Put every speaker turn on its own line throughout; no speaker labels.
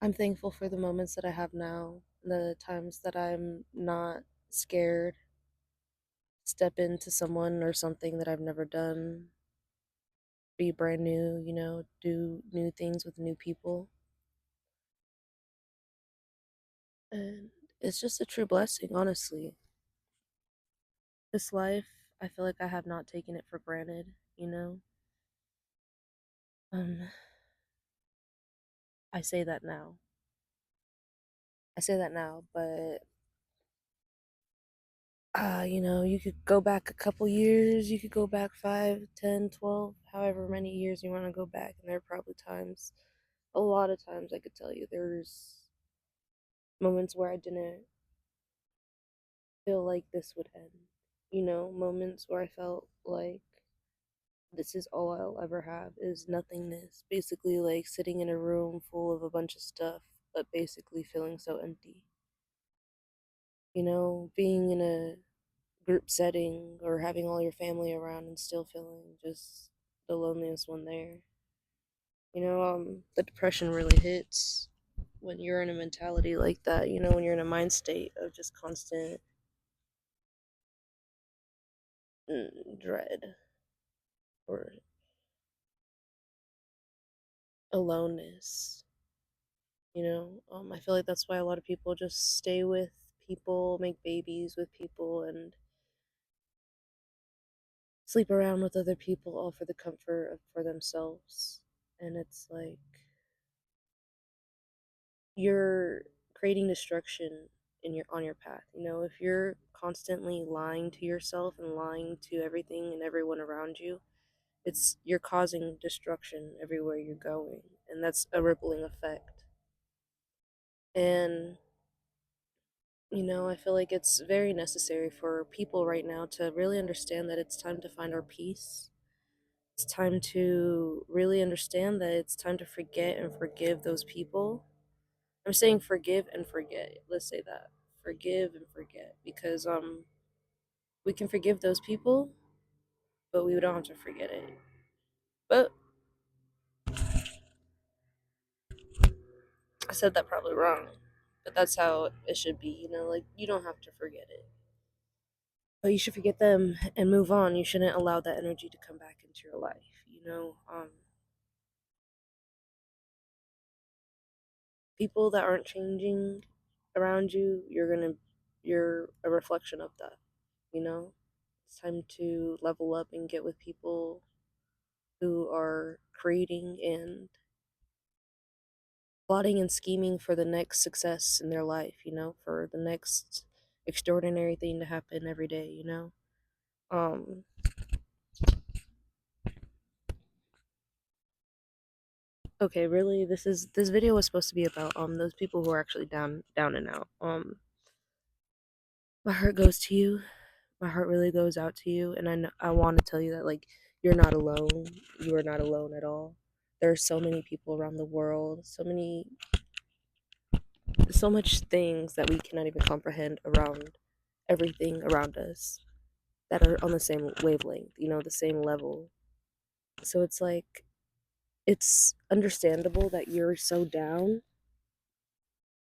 I'm thankful for the moments that I have now, the times that I'm not scared, step into someone or something that I've never done, be brand new, do new things with new people. And it's just a true blessing, honestly. This life, I feel like I have not taken it for granted. Um, I say that now. I say that now, but you could go back a couple years, you could go back 5, 10, 12, however many years you want to go back, and there are probably times, a lot of times I could tell you there's moments where I didn't feel like this would end. Moments where I felt like this is all I'll ever have is nothingness. Basically like sitting in a room full of a bunch of stuff, but basically feeling so empty. Being in a group setting or having all your family around and still feeling just the loneliest one there. The depression really hits when you're in a mentality like that, when you're in a mind state of just constant dread or aloneness. I feel like that's why a lot of people just stay with people, make babies with people, and sleep around with other people all for the comfort of for themselves. And it's like you're creating destruction in your on your path. If you're constantly lying to yourself and lying to everything and everyone around you, it's you're causing destruction everywhere you're going, and that's a rippling effect. And I feel like it's very necessary for people right now to really understand that it's time to find our peace. It's time to really understand that it's time to forget and forgive those people. I'm saying forgive and forget. Let's say that. Forgive and forget because we can forgive those people, but we don't have to forget it. But I said that probably wrong. But that's how it should be. Like you don't have to forget it. But you should forget them and move on. You shouldn't allow that energy to come back into your life. People that aren't changing around you, you're a reflection of that, you know? It's time to level up and get with people who are creating and plotting and scheming for the next success in their life, for the next extraordinary thing to happen every day. Um okay, really this video was supposed to be about those people who are actually down and out. My heart goes to you. My heart really goes out to you, and I want to tell you that like you're not alone. You are not alone at all. There are so many people around the world, so much things that we cannot even comprehend around everything around us that are on the same wavelength, the same level. So it's like it's understandable that you're so down,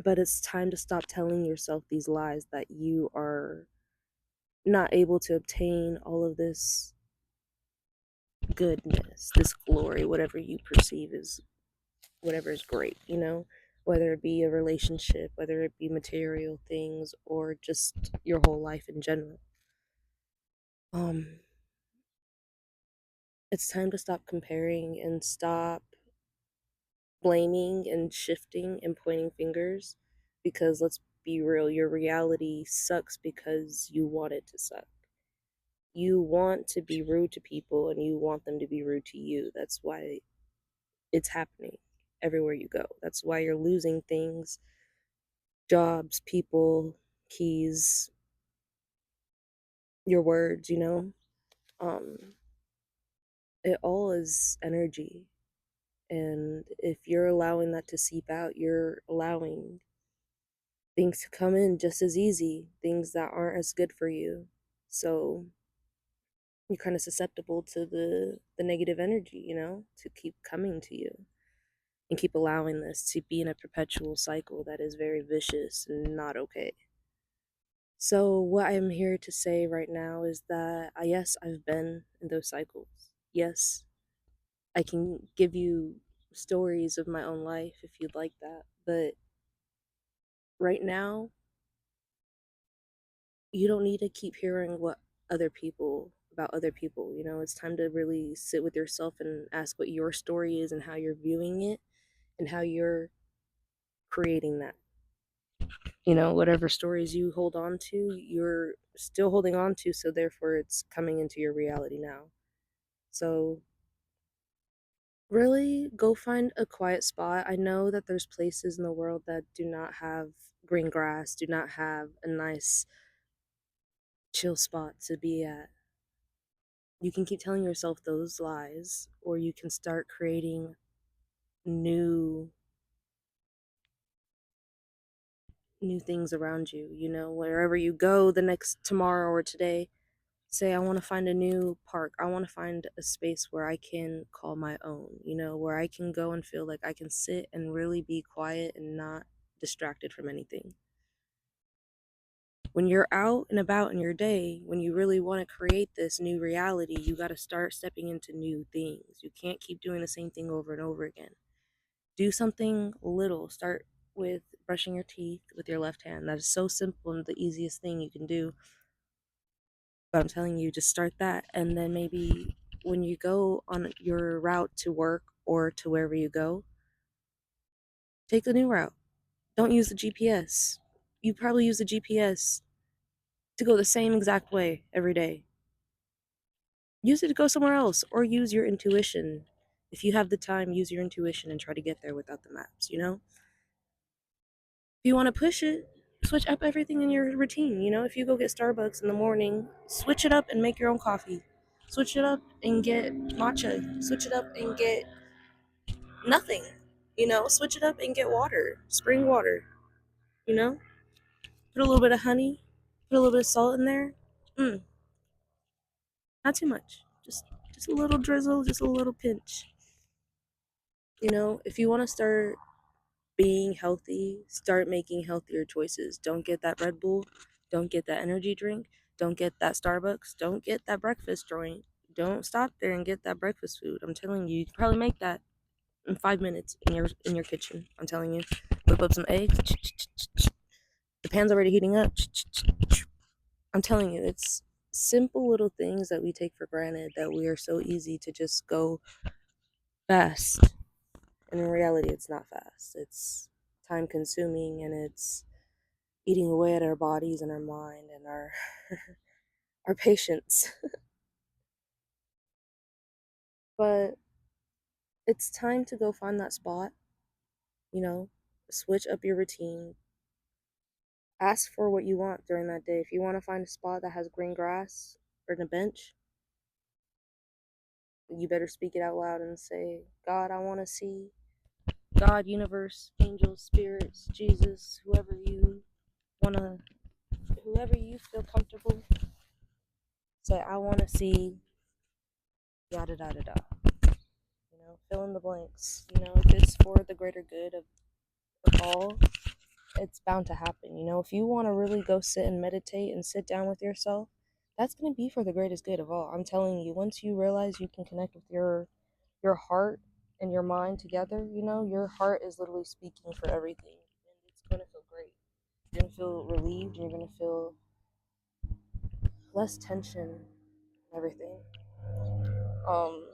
but it's time to stop telling yourself these lies that you are not able to obtain all of this goodness, this glory, whatever you perceive as whatever is great, whether it be a relationship, whether it be material things, or just your whole life in general. Um, it's time to stop comparing and stop blaming and shifting and pointing fingers because let's be real, your reality sucks because you want it to suck. You want to be rude to people and you want them to be rude to you. That's why it's happening everywhere you go. That's why you're losing things, jobs, people, keys, your words. Um, it all is energy. And if you're allowing that to seep out, you're allowing things to come in just as easy, things that aren't as good for you. So you're kind of susceptible to the negative energy, to keep coming to you. and keep allowing this to be in a perpetual cycle that is very vicious and not okay. So, what I'm here to say right now is that, yes, I've been in those cycles. Yes, I can give you stories of my own life if you'd like that. But right now, you don't need to keep hearing about other people. It's time to really sit with yourself and ask what your story is and how you're viewing it and how you're creating that. Whatever stories you hold on to, you're still holding on to, so therefore it's coming into your reality now. So, really go find a quiet spot. I know that there's places in the world that do not have green grass, do not have a nice chill spot to be at. You can keep telling yourself those lies, or you can start creating new new things around you. Wherever you go the next tomorrow or today, say, I want to find a new park. I want to find a space where I can call my own, where I can go and feel like I can sit and really be quiet and not distracted from anything. When you're out and about in your day, when you really want to create this new reality, you got to start stepping into new things. You can't keep doing the same thing over and over again. Do something little. Start with brushing your teeth with your left hand. That is so simple and the easiest thing you can do. But I'm telling you, just start that. And then maybe when you go on your route to work or to wherever you go, take the new route. Don't use the GPS. You probably use the GPS to go the same exact way every day. Use it to go somewhere else or use your intuition. If you have the time, use your intuition and try to get there without the maps. If you want to push it, switch up everything in your routine. If you go get Starbucks in the morning, switch it up and make your own coffee. Switch it up and get matcha. Switch it up and get nothing. Switch it up and get water, spring water. You know, put a little bit of honey, put a little bit of salt in there. Mm, not too much. Just a little drizzle, just a little pinch. If you want to start being healthy, start making healthier choices. Don't get that Red Bull. Don't get that energy drink. Don't get that Starbucks. Don't get that breakfast joint. Don't stop there and get that breakfast food. I'm telling you, you can probably make that in 5 minutes in your kitchen. I'm telling you, whip up some eggs. The pan's already heating up. I'm telling you, it's simple little things that we take for granted that we are so easy to just go fast. And in reality, it's not fast. It's time consuming and it's eating away at our bodies and our mind and our our patience. But it's time to go find that spot, you know, switch up your routine. Ask for what you want during that day. If you want to find a spot that has green grass or a bench, you better speak it out loud and say, God, I want to see God, universe, angels, spirits, Jesus, want to, whoever you feel comfortable, say, I want to see yada da da da. Fill in the blanks. If it's for the greater good of all, it's bound to happen. If you want to really go sit and meditate and sit down with yourself, that's going to be for the greatest good of all. I'm telling you, once you realize you can connect with your heart and your mind together, your heart is literally speaking for everything, and it's going to feel great. You're going to feel relieved, and you're going to feel less tension and everything. Um,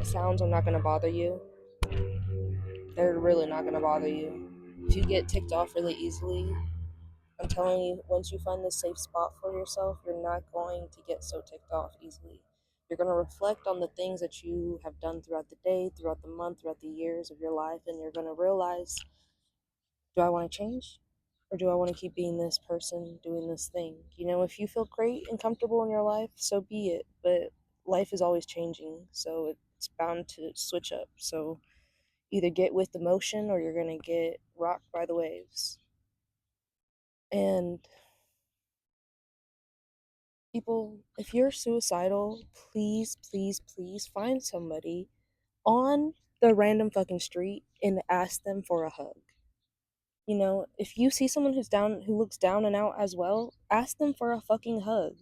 Sounds are not going to bother you. They're really not going to bother you. If you get ticked off really easily, I'm telling you, once you find this safe spot for yourself, you're not going to get so ticked off easily. You're going to reflect on the things that you have done throughout the day, throughout the month, throughout the years of your life, and you're going to realize, do I want to change? Or do I want to keep being this person, doing this thing? If you feel great and comfortable in your life, so be it. But life is always changing, so it's bound to switch up. So either get with the motion or you're going to get rocked by the waves. And people, if you're suicidal, please, please, please find somebody on the random fucking street and ask them for a hug. You know, if you see someone who's down, who looks down and out as well, ask them for a fucking hug.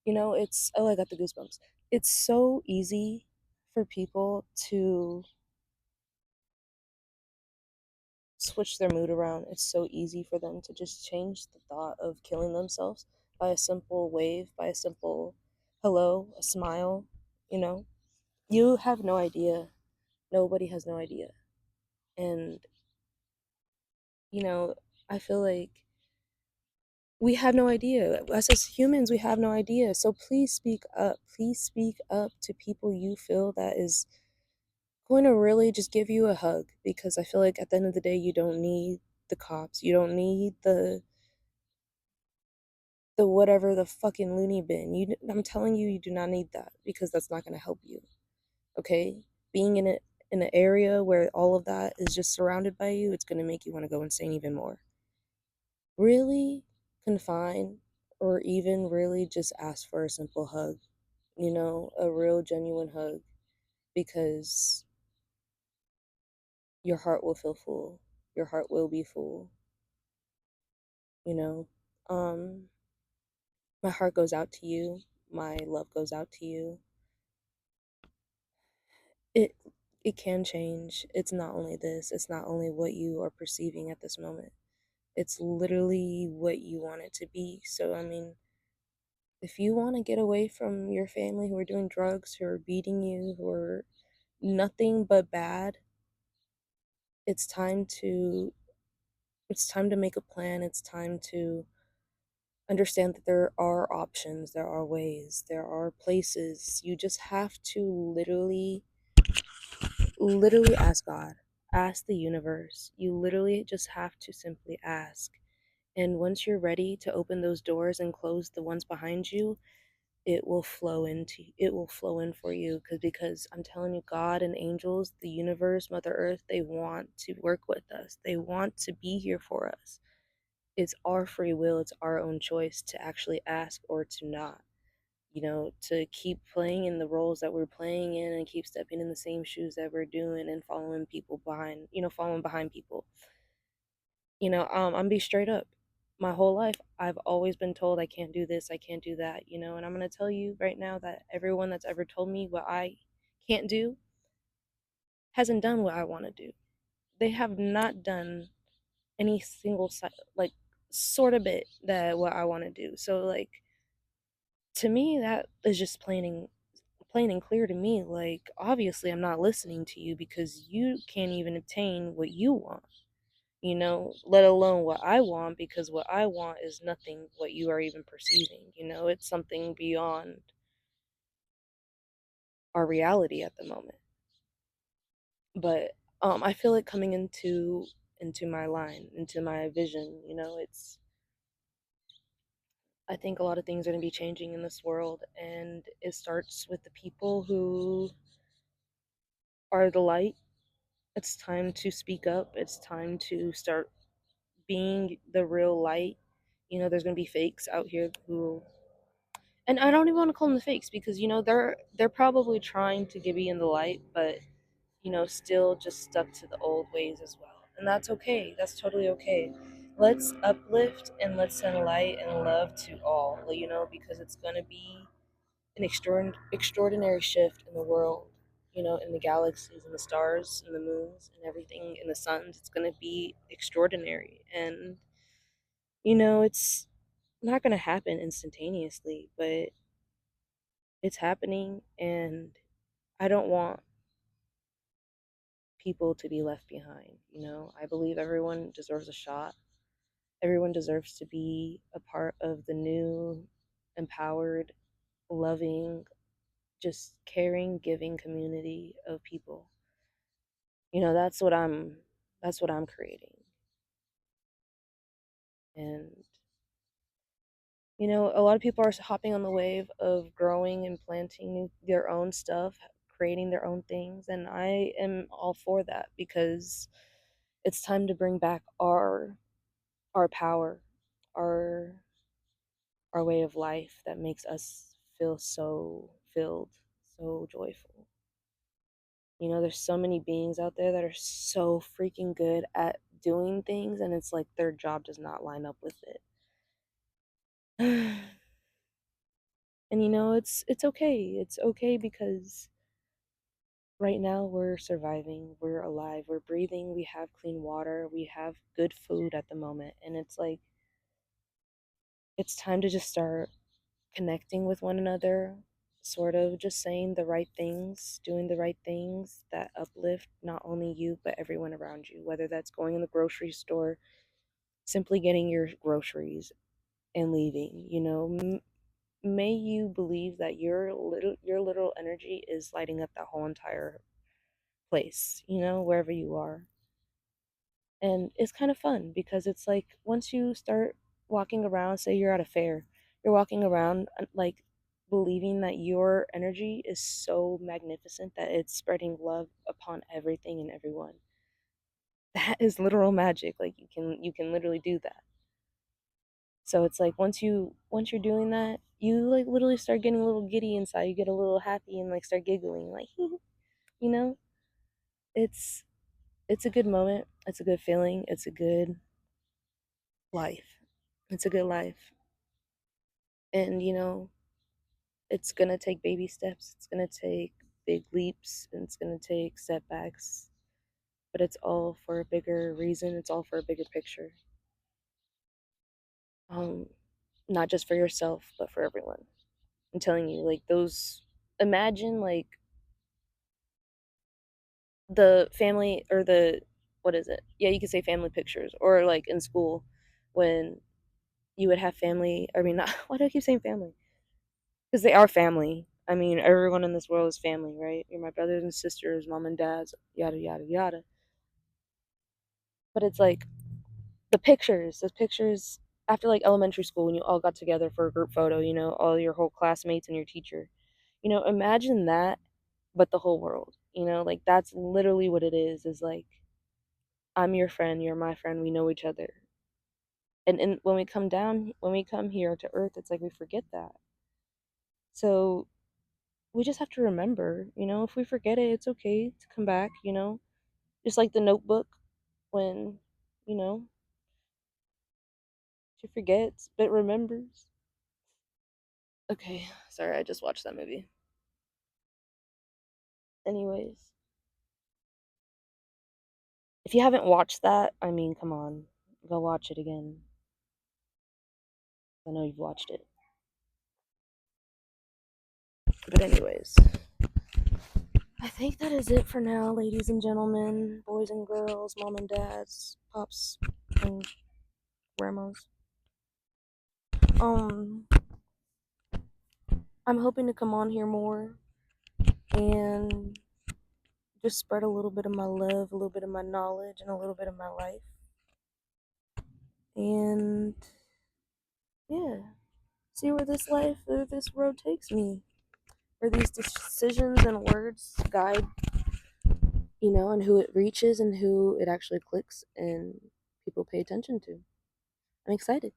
You know, it's, oh, I got the goosebumps. It's so easy for people to switch their mood around. It's so easy for them to just change the thought of killing themselves by a simple wave, by a simple hello, a smile. You know, you have no idea. Nobody has no idea. And, you know, I feel like we have no idea. Us as humans, we have no idea. So please speak up. Please speak up to people you feel that is going to really just give you a hug, because I feel like at the end of the day, you don't need the cops. You don't need the whatever, the fucking loony bin. I'm telling you, you do not need that, because that's not going to help you. Okay? Being in an area where all of that is just surrounded by you, it's going to make you want to go insane even more. Really confine, or even really just ask for a simple hug. You know, a real genuine hug, because your heart will feel full. Your heart will be full, you know. Um my heart goes out to you. My love goes out to you. It it can change. It's not only this. It's not only what you are perceiving at this moment. It's literally what you want it to be. So I mean, if you want to get away from your family who are doing drugs, who are beating you, who are nothing but bad, it's time to it's time to make a plan. It's time to understand that there are options, there are ways, there are places. You just have to literally ask God, ask the universe. You literally just have to simply ask. And once you're ready to open those doors and close the ones behind you, it will flow in for you, because I'm telling you, God and angels, the universe, Mother Earth, they want to work with us. They want to be here for us. It's our free will, it's our own choice to actually ask or to not. You know, to keep playing in the roles that we're playing in and keep stepping in the same shoes that we're doing and following people behind, following behind people. I'm be straight up. My whole life, I've always been told I can't do this, I can't do that, and I'm gonna tell you right now that everyone that's ever told me what I can't do hasn't done what I want to do. They have not done any single like sort of bit that what I want to do. So like, to me, that is just plain and clear to me. Like, obviously I'm not listening to you, because you can't even obtain what you want, let alone what I want, because what I want is nothing what you are even perceiving. It's something beyond our reality at the moment. But I feel it coming into my line, into my vision. It's I think a lot of things are going to be changing in this world, and it starts with the people who are the light. It's time to speak up. It's time to start being the real light. There's going to be fakes out here who, and I don't even want to call them the fakes, because they're probably trying to be in the light, but still just stuck to the old ways as well. And that's okay. That's totally okay. Let's uplift and let's send light and love to all, because it's going to be an extraordinary shift in the world, in the galaxies and the stars and the moons and everything in the suns. It's going to be extraordinary. And, it's not going to happen instantaneously, but it's happening. And I don't want people to be left behind. I believe everyone deserves a shot. Everyone deserves to be a part of the new, empowered, loving, just caring, giving community of people. That's what I'm creating. And a lot of people are hopping on the wave of growing and planting their own stuff, creating their own things, and I am all for that, because it's time to bring back our power, our our way of life that makes us feel so filled, so joyful. You know, there's so many beings out there that are so freaking good at doing things, and it's like their job does not line up with it. And you know, it's okay. It's okay because right now we're surviving, we're alive, we're breathing, we have clean water, we have good food at the moment, and it's like it's time to just start connecting with one another, sort of just saying the right things, doing the right things that uplift not only you but everyone around you, whether that's going in the grocery store, simply getting your groceries and leaving, you know. May you believe that your little energy is lighting up that whole entire place, you know, wherever you are. And it's kind of fun because it's like once you start walking around, say you're at a fair, you're walking around like believing that your energy is so magnificent that it's spreading love upon everything and everyone. That is literal magic. Like you can literally do that. So it's like once you're doing that, you like literally start getting a little giddy inside. You get a little happy and like start giggling like you know, it's it's a good moment. It's a good feeling. It's a good life. It's a good life. And you know, it's going to take baby steps. It's going to take big leaps and it's going to take setbacks, but it's all for a bigger reason. It's all for a bigger picture. Um Not just for yourself, but for everyone. I'm telling you, like those imagine like the family or the what is it? Yeah, you could say family pictures or like in school when you would have family, I mean not why do I keep saying family? Because they are family. I mean, everyone in this world is family, right? You're my brothers and sisters, mom and dads, yada yada yada. But it's like those pictures after like elementary school when you all got together for a group photo, you know, all your whole classmates and your teacher. You know, imagine that, but the whole world. You know, like that's literally what it is like I'm your friend, you're my friend, we know each other. And when we come here to Earth, it's like we forget that. So we just have to remember, you know, if we forget it, it's okay to come back, you know, just like the Notebook when, you know, she forgets but remembers. Okay, sorry, I just watched that movie. Anyways, if you haven't watched that, I mean, come on, go watch it again. I know you've watched it. But, anyways, I think that is it for now, ladies and gentlemen, boys and girls, mom and dads, pops and grandmas. Um, I'm hoping to come on here more and just spread a little bit of my love, a little bit of my knowledge, and a little bit of my life. And yeah, see where this road takes me, where these decisions and words guide, you know, and who it reaches and who it actually clicks and people pay attention to. I'm excited.